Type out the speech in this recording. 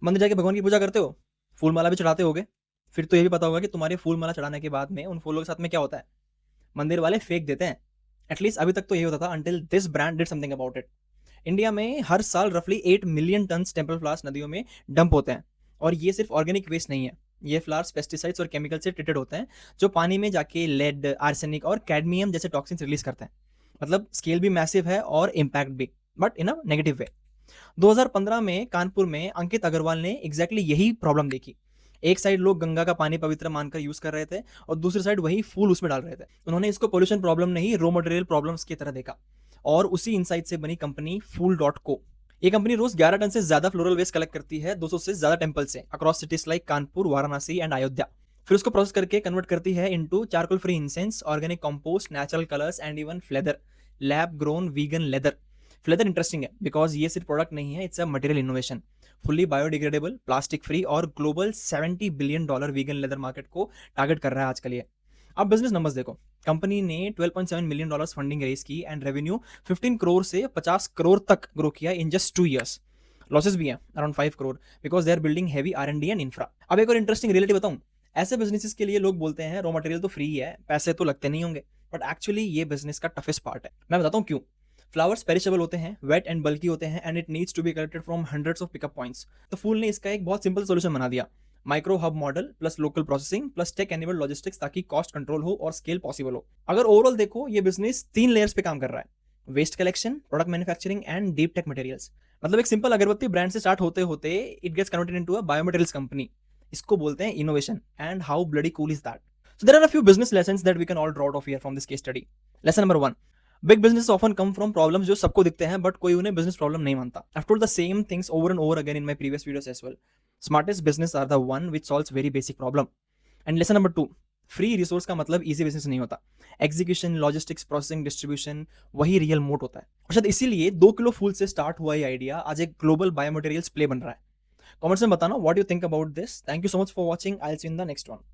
मंदिर जाके भगवान की पूजा करते हो, फूल माला भी चढ़ाते होगे, फिर तो ये भी पता होगा कि तुम्हारे फूल माला चढ़ाने के बाद में उन फूलों के साथ में क्या होता है, मंदिर वाले फेंक देते हैं। एटलीस्ट अभी तक तो यही होता था until this brand did something about it. India में हर साल रफली 8 मिलियन टन टेम्पल फ्लावर्स नदियों में डंप होते हैं। और ये सिर्फ ऑर्गेनिक वेस्ट नहीं है, ये फ्लावर्स पेस्टिसाइड्स और केमिकल से ट्रीटेड होते हैं, जो पानी में जाके लेड, आर्सेनिक और कैडमियम जैसे टॉक्सिन्स रिलीज करते हैं। मतलब स्केल भी मैसिव है और इम्पैक्ट भी, but in a negative way. 2015 में कानपुर में अंकित अग्रवाल ने एग्जैक्टली यही प्रॉब्लम देखी। एक साइड लोग गंगा का पानी पवित्र मानकर यूज कर रहे थे, और दूसरी साइड वही फूल उसमें डाल रहे थे। उन्होंने इसको पोल्यूशन प्रॉब्लम नहीं, रॉ मटेरियल प्रॉब्लम्स की तरह देखा। और उसी इंसाइट से बनी कंपनी फूल डॉट को। ये कंपनी रोज 11 टन से ज्यादा फ्लोरल वेस्ट कलेक्ट करती है 200 से ज्यादा टेम्पल से across cities like Kanpur, Varanasi and Ayodhya. फिर उसको प्रोसेस करके कन्वर्ट करती है into charcoal free incense, organic compost, natural colours and even fleather, lab grown vegan leather. Fleather interesting है बिकॉज ये सिर्फ प्रोडक्ट नहीं है, it's a material innovation. Fully biodegradable, plastic free और global $70 billion vegan leather market को target कर रहा है आजकल ये। अब बिजनेस नंबर्स देखो। कंपनी ने $12.7 मिलियन फंडिंग रेज की एंड रेवेन्यू 15 करोड़ से 50 करोड़ तक ग्रो किया इन जस्ट 2 years। लॉसेस भी हैं around 5 crore, because they are building heavy R&D and infra. अब एक और इंटरेस्टिंग रियलिटी बताऊं। ऐसे बिजनेसेस के लिए लोग बोलते हैं रॉ मटेरियल तो फ्री है, पैसे तो लगते नहीं होंगे। बट एक्चुअली ये बिजनेस का टफेस्ट पार्ट है। मैं बताता हूँ क्यों। फ्लावर्स पेरिशेबल होते हैं, वेट एंड बल्की होते हैं, and it needs to be collected from hundreds of pickup points. तो फूल ने इसका एक बहुत सिंपल सोल्यूशन बना दिया। Micro hub model plus local processing plus tech enable logistics, ताकि कॉस्ट कंट्रोल हो और स्केल पॉसिबल हो। अगर ओवरऑल देखो, ये बिजनेस 3 लेयर्स पे काम कर रहा है। Waste collection, product manufacturing and deep tech materials. मतलब एक सिंपल अगरबत्ती ब्रांड से स्टार्ट होते होते it gets converted into a biomaterials company. इसको बोलते हैं innovation. And how bloody cool is that. So there are a few business lessons that we can all draw out of here from this case study. Lesson number 1. Big businesses often come from problems जो सबको दिखते हैं but कोई उन्हें business problem नहीं मानता. I've told the same things over and over again in my previous videos as well. Smartest business are the one which solves very basic problem. And lesson number 2. Free resource का मतलब easy business नहीं होता। Execution, logistics, processing, distribution, वही real मोट होता है। और शायद इसीलिए 2 किलो फूल से स्टार्ट हुआ ये आइडिया आज एक ग्लोबल बायोमटेरियल्स प्ले बन रहा है। कमेंट्स में बताना what you think about this. Thank you so much for watching. I will see you in the next one.